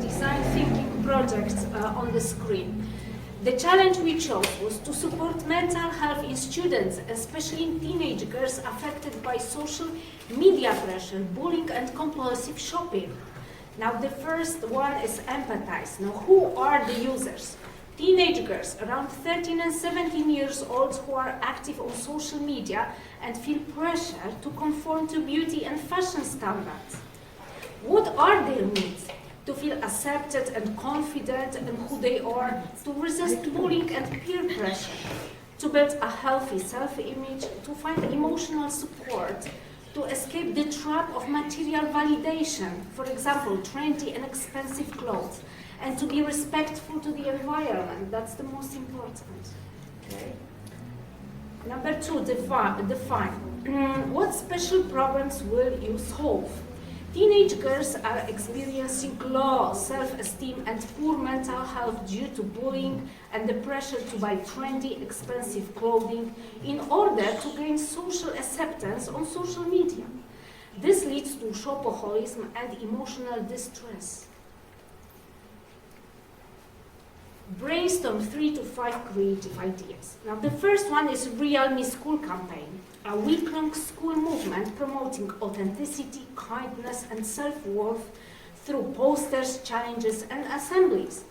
design thinking project on the screen. The challenge we chose was to support mental health in students, especially in teenage girls affected by social media pressure, bullying and compulsive shopping. Now the first one is empathize. Now who are the users? Teenage girls around 13 and 17 years old who are active on social media and feel pressure to conform to beauty and fashion standards. What are their needs? To feel accepted and confident in who they are, to resist bullying and peer pressure, to build a healthy self-image, to find emotional support, to escape the trap of material validation, for example, trendy and expensive clothes, and to be respectful to the environment. That's the most important. Okay. Number two, define. What special problems will you solve? Teenage girls are experiencing low self-esteem and poor mental health due to bullying and the pressure to buy trendy, expensive clothing in order to gain social acceptance on social media. This leads to shopaholicism and emotional distress. Brainstorm 3 to 5 creative ideas. Now the first one is Real Me School campaign, a week-long school movement promoting authenticity, kindness and self-worth through posters, challenges and assemblies.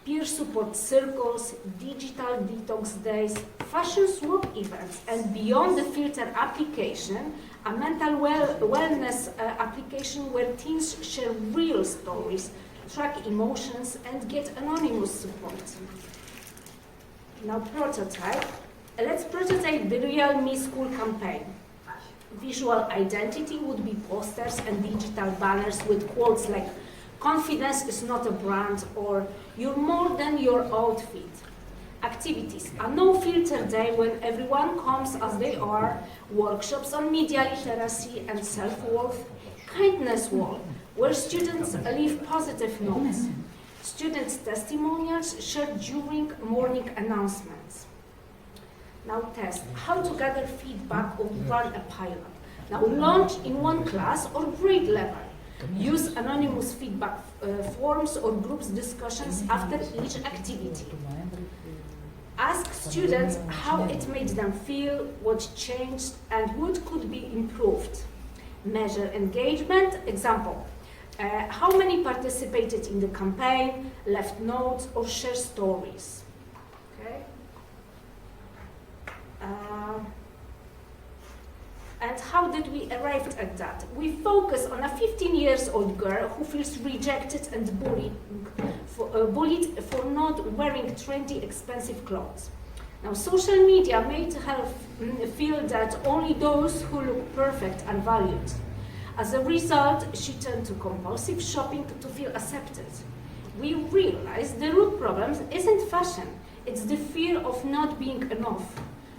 Peer support circles, digital detox days, fashion swap events, and beyond the filter application, a mental wellness application where teens share real stories, track emotions and get anonymous support. Now prototype. Let's prototype the Real Me School campaign. Visual identity would be posters and digital banners with quotes like "Confidence is not a brand" or "You're more than your outfit." Activities, a no-filter day when everyone comes as they are, workshops on media literacy and self-worth, kindness wall, where students leave positive notes, students' testimonials shared during morning announcements. Now test, how to gather feedback or run a pilot. Now launch in one class or grade level. Use anonymous feedback forms or groups discussions after each activity. Ask students how it made them feel, what changed, and what could be improved. Measure engagement, example, how many participated in the campaign, left notes, or share stories. Okay. And how did we arrive at that? We focus on a 15-year-old girl who feels rejected and bullied for not wearing trendy, expensive clothes. Now, social media made her feel that only those who look perfect are valued. As a result, she turned to compulsive shopping to feel accepted. We realized the root problem isn't fashion, it's the fear of not being enough.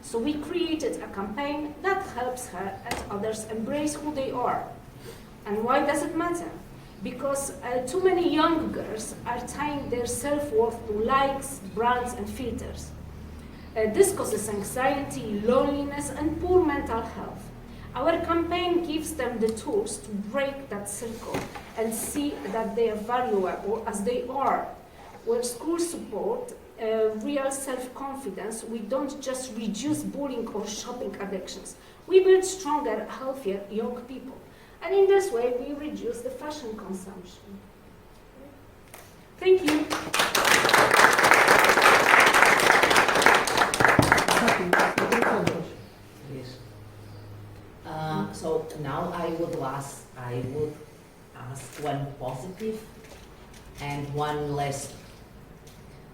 So we created a campaign that helps her and others embrace who they are. And why does it matter? Because too many young girls are tying their self-worth to likes, brands, and filters. This causes anxiety, loneliness, and poor mental health. Our campaign gives them the tools to break that circle and see that they are valuable as they are. With school support, real self-confidence, we don't just reduce bullying or shopping addictions. We build stronger, healthier young people. And in this way, we reduce the fashion consumption. Thank you. Yes. So now I would ask one positive and one less.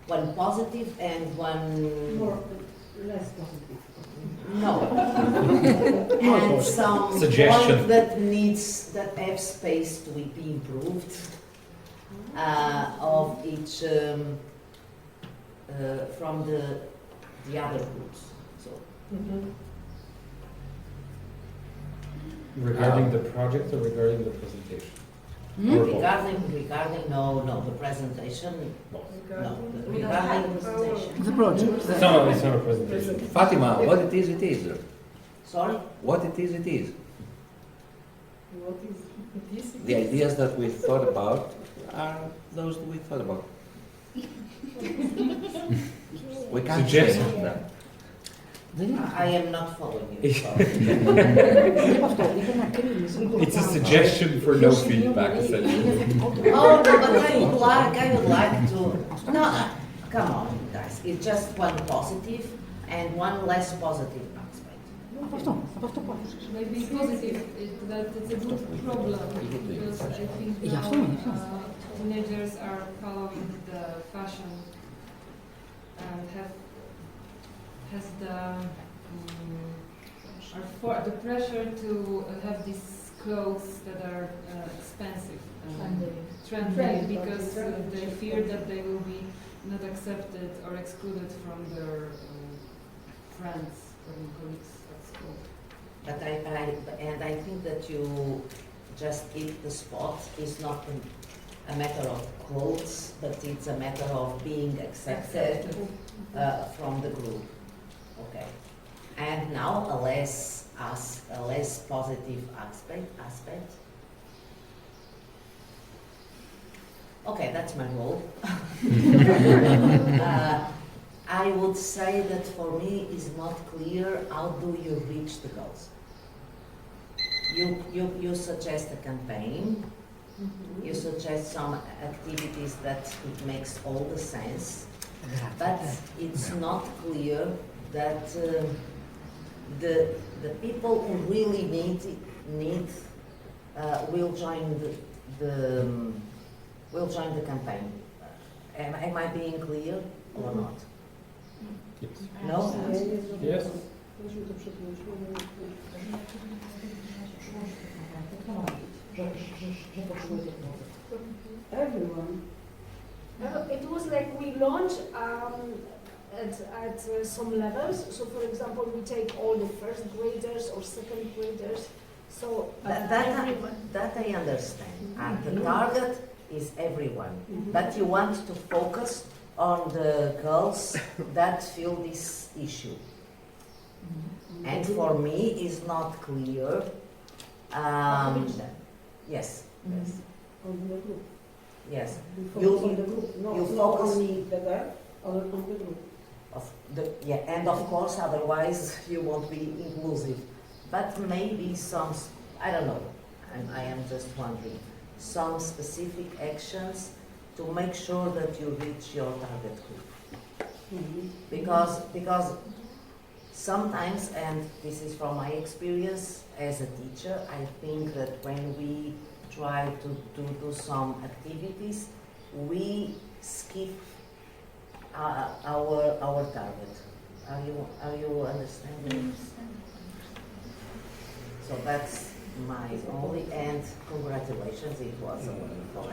One positive and one less positive. No. And some points that have space to be improved of each from the other groups. So. Regarding the project or regarding the presentation? Regarding no, the presentation. No, regarding the presentation. The project. No, it's not a presentation. Fatima, what it is, it is. Sorry? What it is, it is. What is this? The ideas that we thought about are those we thought about. We can't Suggest- change them. I am not following you. sorry. It's a suggestion for no feedback, essentially. Oh, no, but I would like to, no, come on, guys, it's just one positive and one less positive aspect. Maybe positive is that it's a good problem because I think now teenagers are following the fashion and has the pressure to have these clothes that are expensive, trendy, because they fear that they will be not accepted or excluded from their friends or colleagues at school. But I think that you just hit the spot. It's not a matter of clothes, but it's a matter of being accepted from the group. Okay. And now a less positive aspect. Okay, that's my role. I would say that for me is not clear how do you reach the goals. You suggest a campaign, you suggest some activities that it makes all the sense, but it's not clear that the people who really need will join the campaign. Am I being clear or not? Yes. No? Yes. Everyone. It was like we launched at some levels. So, for example, we take all the first graders or second graders. So everyone. That I understand. And the target is everyone. But you want to focus on the girls that feel this issue. And for me, it's not clear. Yes. Yes. On the group. Yes. We You- focus on the group, you not focus- only the girl, on the group. And of course, otherwise you won't be inclusive. But maybe some, I don't know, I am just wondering, some specific actions to make sure that you reach your target group. Because sometimes, and this is from my experience as a teacher, I think that when we try to do some activities, we skip our target. Are you understanding? So that's my only, and congratulations, it was a wonderful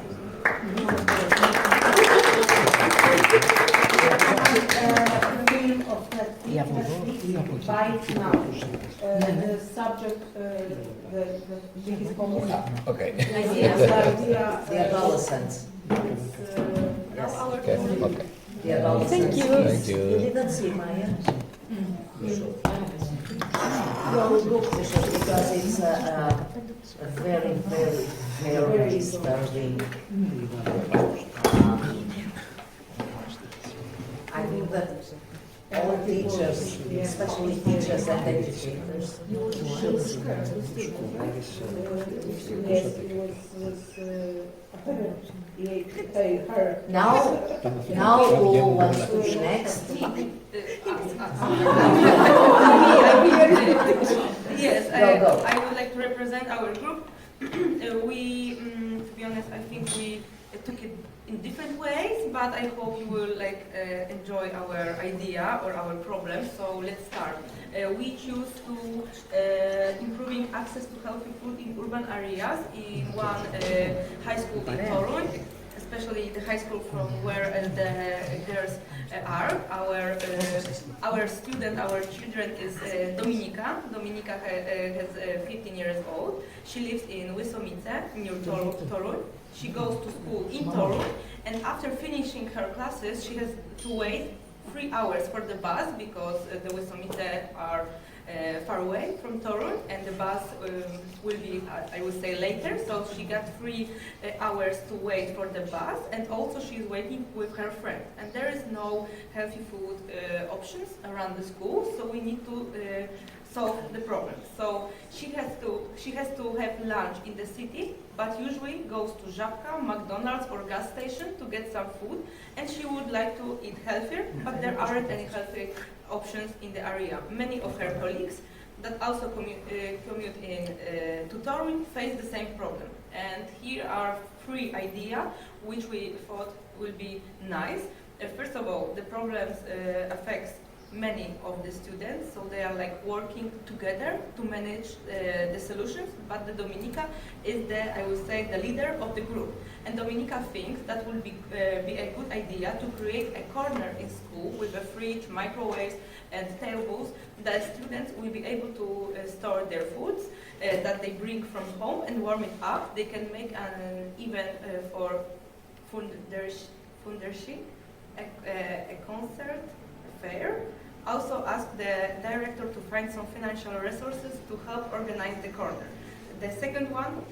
Film of that right now. The subject, the Okay. The adolescents. Yes. Okay. Okay. The adolescents. Thank you. You didn't see Maya? You should. Because it's a very, very, very disturbing. I think that all teachers, especially teachers and educators, should see that. Yes, it was her. Now who wants to be next? Yes, Go. I would like to represent our group. To be honest, I think we took it in different ways, but I hope you will enjoy our idea or our problem. So let's start. We choose to improving access to healthy food in urban areas in one high school in Toruń, especially the high school from where the girls are. Our student, our children is Dominika. Dominika has 15 years old. She lives in Łysomice, near Toruń. She goes to school in Toruń, and after finishing her classes, she has to wait 3 hours for the bus because the Łysomice are far away from Torun, and the bus will be, I would say, later. So she got 3 hours to wait for the bus, and also she's waiting with her friend. And there is no healthy food options around the school, so we need to solve the problem. So she has to have lunch in the city, but usually goes to Żabka, McDonald's or gas station to get some food, and she would like to eat healthier, but there aren't any healthy options in the area. Many of her colleagues that also commute to Torun face the same problem. And here are 3 ideas which we thought will be nice. First of all, the problems affects many of the students, so they are like working together to manage the solutions, but the Dominika is I would say, the leader of the group. And Dominika thinks that would be a good idea to create a corner in school with a fridge, microwaves and tables that students will be able to store their foods that they bring from home and warm it up. They can make an event for Fundershi, a concert, fair. Also ask the director to find some financial resources to help organize the corner. The second one,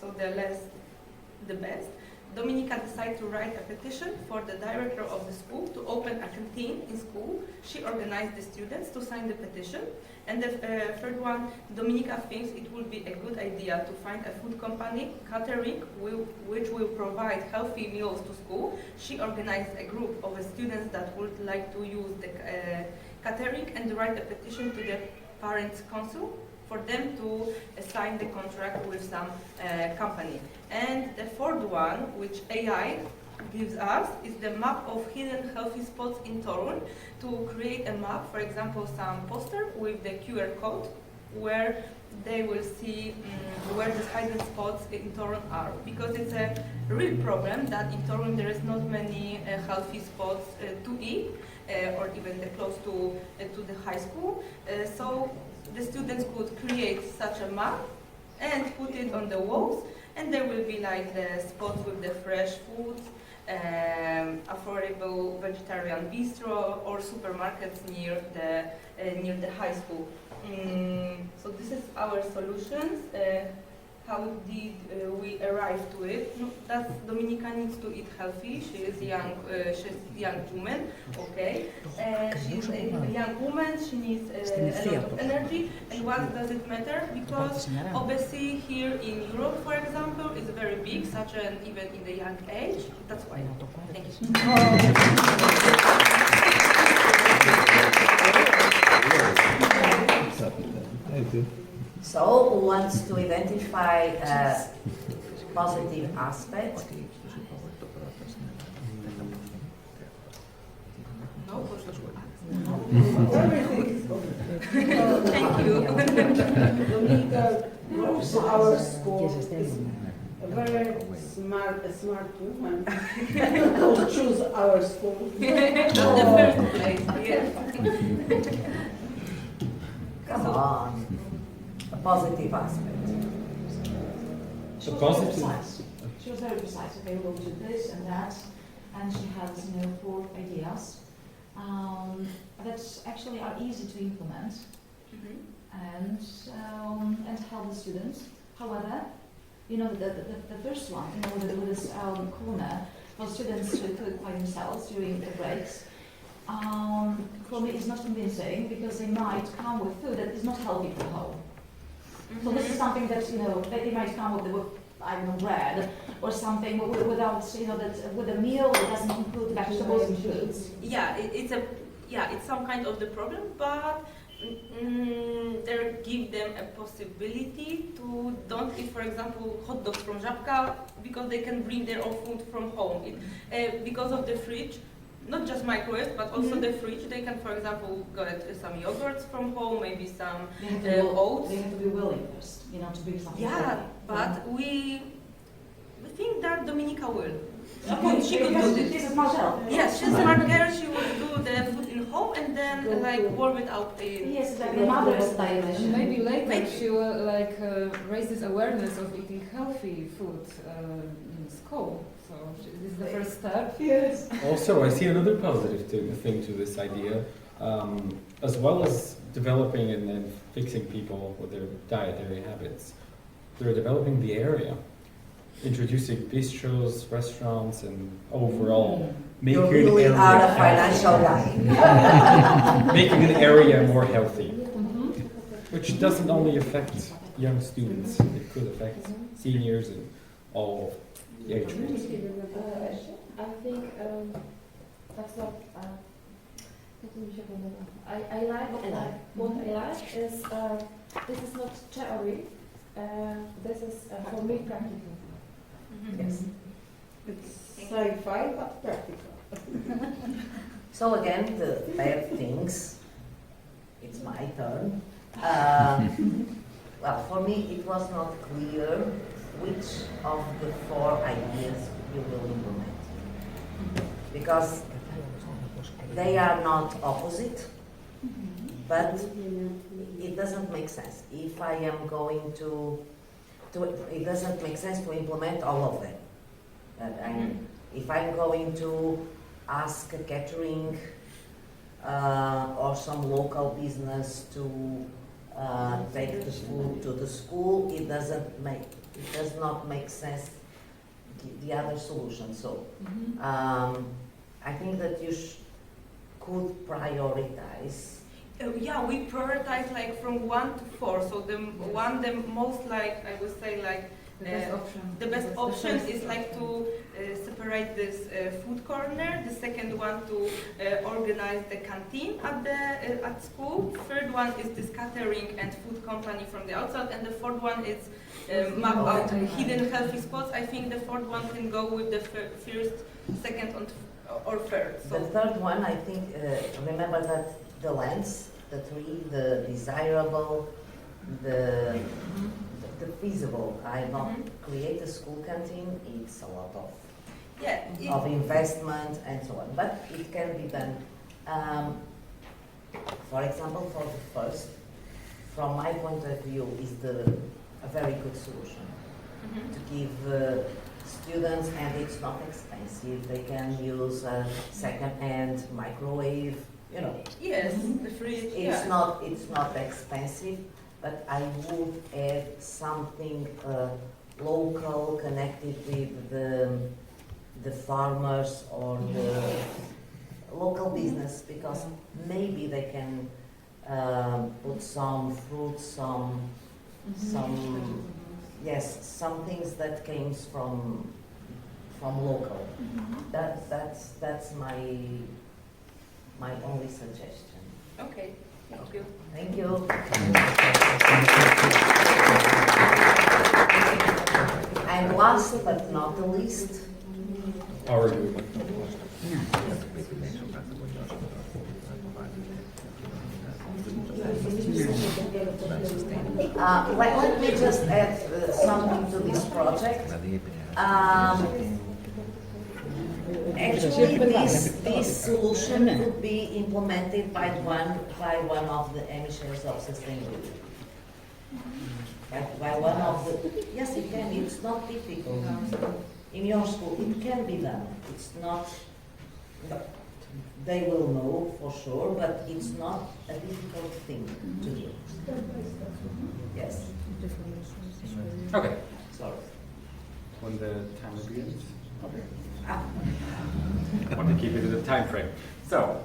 so the best, Dominika decided to write a petition for the director of the school to open a canteen in school. She organized the students to sign the petition. And the third one, Dominika thinks it would be a good idea to find a food company, catering, which will provide healthy meals to school. She organized a group of students that would like to use the catering and write a petition to the parents' council for them to sign the contract with some company. And the fourth one, which AI gives us, is the map of hidden healthy spots in Torun, to create a map, for example, some poster with the QR code, where they will see where the hidden spots in Torun are. Because it's a real problem that in Torun there is not many healthy spots to eat, or even close to the high school. So the students could create such a map and put it on the walls, and there will be like the spots with the fresh foods, affordable vegetarian bistro or supermarkets near the high school. So this is our solutions. How did we arrive to it? That Dominika needs to eat healthy. She is she's a young woman. Okay, she's a young woman. She needs a lot of energy. And what does it matter? Because obesity here in Europe, for example, is very big, such an even in the young age. That's why. Thank you. So, who wants to identify positive aspects? No? Everything is okay. Thank you. Dominika goes to our school, is a very smart woman. To choose our school. Not the first place. Yes. Come on. A positive aspect. She was positive- very precise. She was very precise. Okay, we'll do this and that, and she had 4 ideas that actually are easy to implement and help the students. However, the first one, with this corner for students to cook by themselves during the breaks. For me, it's not convincing because they might come with food that is not healthy for home. So this is something that they might come with I don't know, bread or something without that with a meal that doesn't include vegetables and fruits. Yeah, it's some kind of the problem, but they give them a possibility to don't eat, for example, hot dogs from Żabka because they can bring their own food from home. Because of the fridge. Not just microwaves, but also the fridge. They can, for example, get some yogurts from home, maybe some oats. They have to be willing first, to bring something. Yeah, but we think that Dominika will. Okay, She could do this. She's a smart girl. Yes, she's a smart girl. She will do the food in home and then warm it out in. Yes, like the mother's dimension. And maybe later Maybe. she will raise this awareness of eating healthy food in school. So this is the first step. Yes. Also, I see another positive thing to this idea. As well as developing and fixing people with their dietary habits. They're developing the area, introducing bistros, restaurants, and overall making You really an are a area financial healthy. guy. Making an area more healthy, which doesn't only affect young students, it could affect seniors and all age groups. I think that's what I like. What I like is this is not theory. This is for me practical. Yes. It's sci-fi but practical. So again, the bad things, it's my turn. Well, for me it was not clear which of the 4 ideas you will implement. Because they are not opposite, but it doesn't make sense. If I am going to it doesn't make sense to implement all of them. If I'm going to ask a catering or some local business to take the food to the school, it does not make sense, the other solution. So I think that you could prioritize. Yeah, we prioritize like from 1 to 4. So the most like I would say like The best option. The best option is like to separate this food corner. The second one to organize the canteen at school. Third one is this catering and food company from the outside, and the fourth one is map out hidden healthy spots. I think the fourth one can go with the first, second, or third. So The third one, I think, remember that the lens, the 3, the desirable, the feasible. I not create a school canteen. It's a lot of investment and so on, but it can be done. For example, for the first, from my point of view, is a very good solution to give students, and it's not expensive. They can use a second-hand microwave. You know. Yes, the fridge. It's not expensive. But I would add something local, connected with the farmers or the local business, because maybe they can put some fruits, some things that came from local. That's my only suggestion. Okay, thank you. Thank you. And last but not the least, Our group. let me just add something to this project. Actually, this solution could be implemented by one of the emissaries of sustainability. By one of the, yes, it can. It's not difficult. In your school, it can be done. It's not. They will know for sure, but it's not a difficult thing to do. Yes. Okay. Sorry. When the timer begins. Okay. I want to keep it in the time frame. So,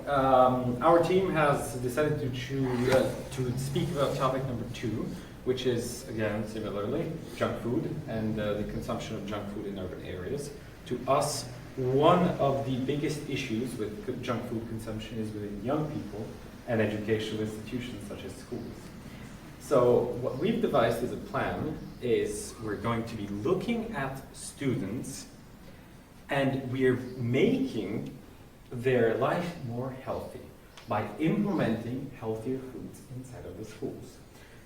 our team has decided to choose to speak about topic number 2, which is, again, similarly, junk food and the consumption of junk food in urban areas. To us, one of the biggest issues with junk food consumption is within young people and educational institutions such as schools. So what we've devised as a plan is we're going to be looking at students, and we're making their life more healthy by implementing healthier foods inside of the schools.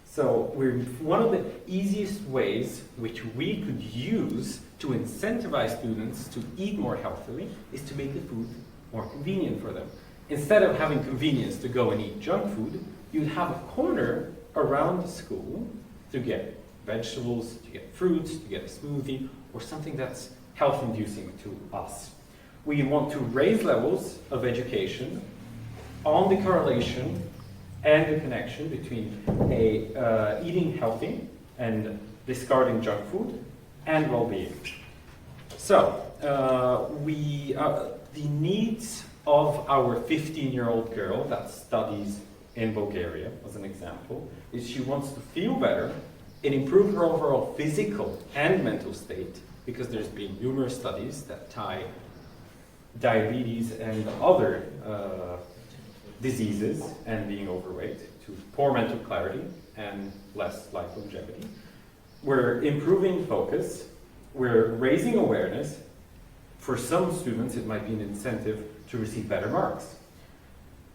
So one of the easiest ways which we could use to incentivize students to eat more healthily is to make the food more convenient for them. Instead of having convenience to go and eat junk food, you'd have a corner around the school to get vegetables, to get fruits, to get a smoothie, or something that's health-inducing to us. We want to raise levels of education on the correlation and the connection between eating healthy and discarding junk food and well-being. So, the needs of our 15-year-old girl that studies in Bulgaria, as an example, is she wants to feel better and improve her overall physical and mental state, because there's been numerous studies that tie diabetes and other diseases and being overweight to poor mental clarity and less life longevity. We're improving focus, we're raising awareness. For some students, it might be an incentive to receive better marks.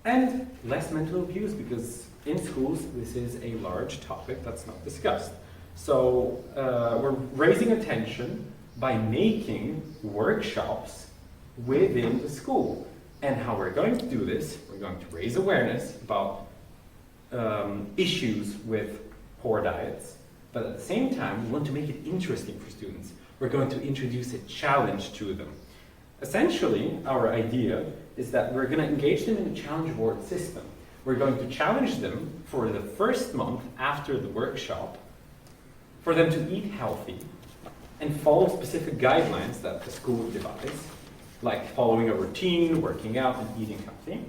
And less mental abuse, because in schools, this is a large topic that's not discussed. So we're raising attention by making workshops within the school. And how we're going to do this, we're going to raise awareness about issues with poor diets, but at the same time, we want to make it interesting for students. We're going to introduce a challenge to them. Essentially, our idea is that we're going to engage them in a challenge board system. We're going to challenge them for the first month after the workshop for them to eat healthy and follow specific guidelines that the school devises, like following a routine, working out, and eating healthy.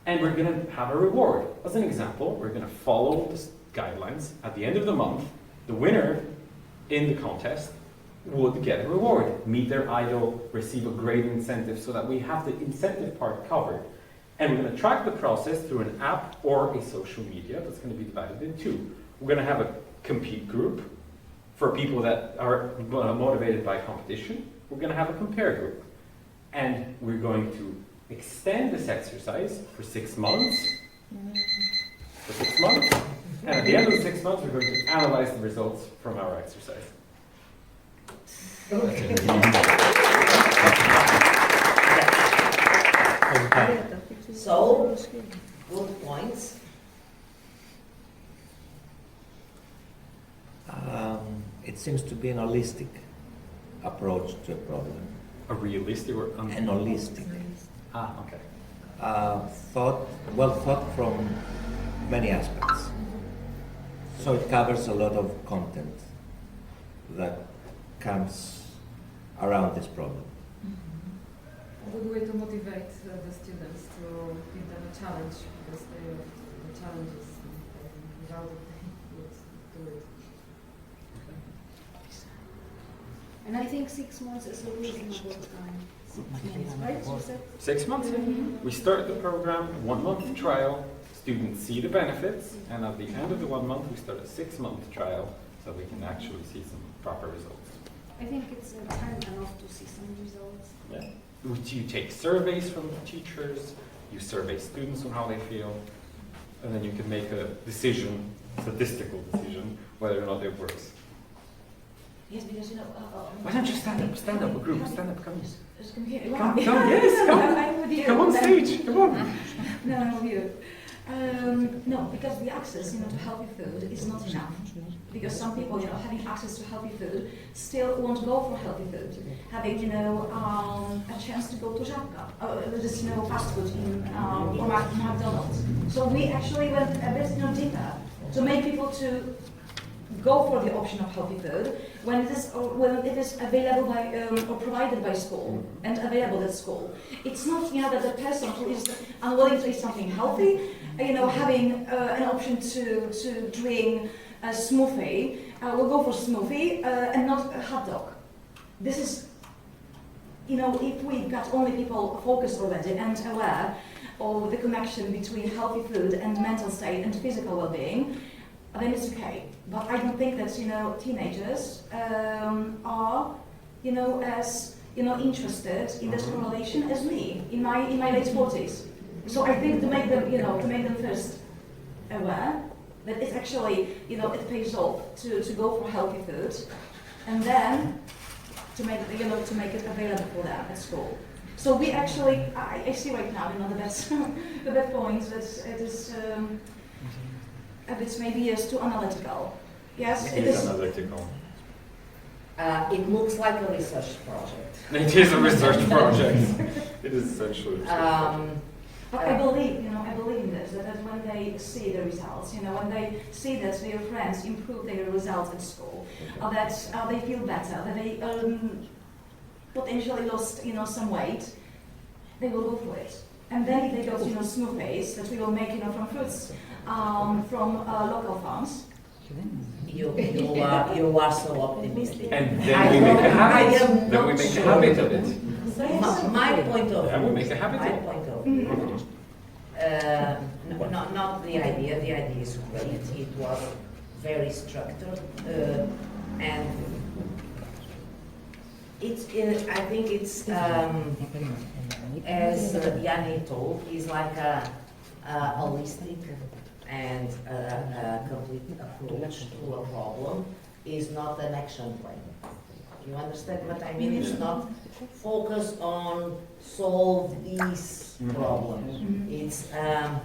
And we're going to have a reward. As an example, we're going to follow the guidelines. At the end of the month, the winner in the contest would get a reward, meet their idol, receive a great incentive, so that we have the incentive part covered. And we're going to track the process through an app or a social media that's going to be divided in two. We're going to have a compete group for people that are motivated by competition. We're going to have a compare group. And we're going to extend this exercise for 6 months. For 6 months. And at the end of the 6 months, we're going to analyze the results from our exercise. Okay. So, good points. It seems to be an holistic approach to a problem. A realistic or An holistic. Okay. Well thought from many aspects. So it covers a lot of content that comes around this problem. A good way to motivate the students to give them a challenge, because the challenges without it they would do it. And I think 6 months is a reasonable time. 6 months, right? You said? 6 months. We start the program, 1 month trial. Students see the benefits, and at the end of the 1 month, we start a 6 month trial, so we can actually see some proper results. I think it's time enough to see some results. Yeah. You take surveys from the teachers, you survey students on how they feel, and then you can make a decision, statistical decision, whether or not it works. Yes, because Why don't you stand up, a group, stand up, come. Just come here. Come, yes, come. I'm with you. Come on stage, come on. No, I'm with you. No, because the access, to healthy food is not enough. Because some people, having access to healthy food still won't go for healthy food. Having, a chance to go to Żabka, this, fast food or McDonald's. So we actually went a bit, deeper to make people to go for the option of healthy food when it is available by or provided by school and available at school. It's not that the person who is unwilling to eat something healthy, having an option to drink a smoothie, will go for smoothie and not a hot dog. This is, if we got only people focused already and aware of the connection between healthy food and mental state and physical well-being, then it's okay. But I don't think that teenagers are as interested in this correlation as me in my late 40s. So I think to make them first aware that it's actually it pays off to go for healthy food, and then to make it available for them at school. So we actually I see right now the best the best point that it is. A bit maybe is too analytical. Yes, It is analytical. It looks like a research project. It is a research project. It is essentially. But I believe in this. teenagers that when they see the results, when they see that their friends improve their results at school, that they feel better, that they potentially lost, some weight, they will go for it. And then if they got, smoothies that we will make, from fruits from local farms. You are so optimistic. And then we make a habit. am Then we not make a sure. habit of it. My point of Then we view. make a habit My of it. point of view. Not the idea. The idea is great. It was very structured, and it's. I think it's as Yanni told, is like a holistic and a complete approach to a problem. Is not an action plan. You understand what I mean? It's not focus on solve this problem. It's an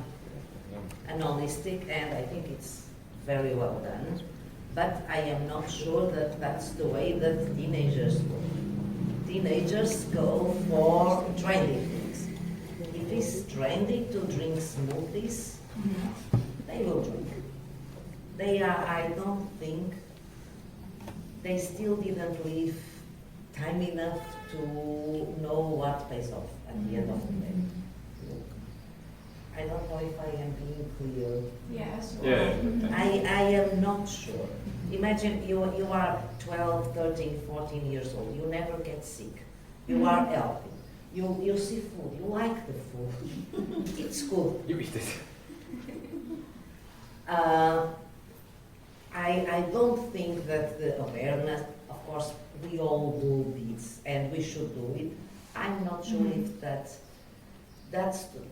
holistic, and I think it's very well done. But I am not sure that that's the way that teenagers go. Teenagers go for trendy things. If it's trendy to drink smoothies, they will drink. They are, I don't think, they still didn't live time enough to know what pays off at the end of the day. I don't know if I am being clear. Yes. Yeah. I am not sure. Imagine you are 12, 13, 14 years old. You never get sick. You are healthy. You see food. You like the food. It's good. You eat it. I don't think that the awareness, of course, we all do this and we should do it. I'm not sure if that's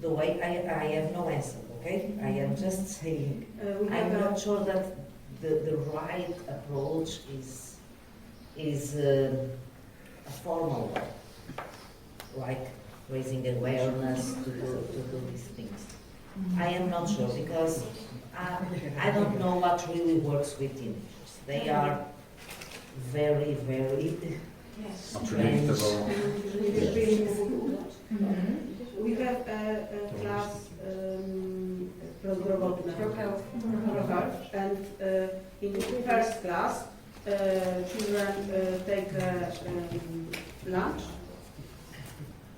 the way. I have no answer, okay? I am just saying. I'm not sure that the right approach is a formal way, like raising awareness to do these things. I am not sure because I don't know what really works with teenagers. They are very, very Yes. Unpredictable. We have a class prozdrowotne, pro-health, and in first class children take lunch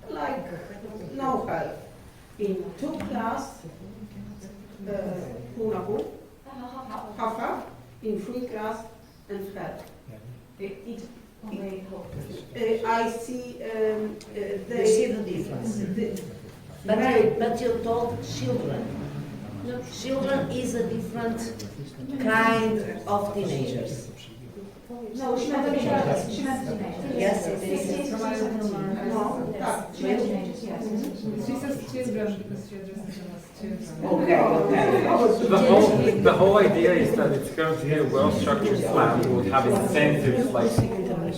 like no help. In two class, pół na pół, half, in three class and help. I see You see the difference. But you told children. Children is a different kind of teenagers. No, she meant teenagers. She meant teenagers. Yes, it is. No, tak. She meant teenagers, yes. She says children because she addresses them as children. Okay. The whole idea is that it's going to be a well-structured plan. We'll have incentives like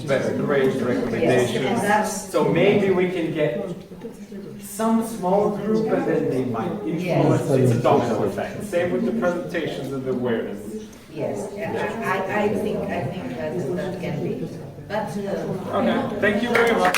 better grades, recommendations. Yes, and that's- So maybe we can get some small group and then they might influence. It's a domino effect. Same with the presentations and the awareness. Yes, and I think that can be. But Okay, thank you very much.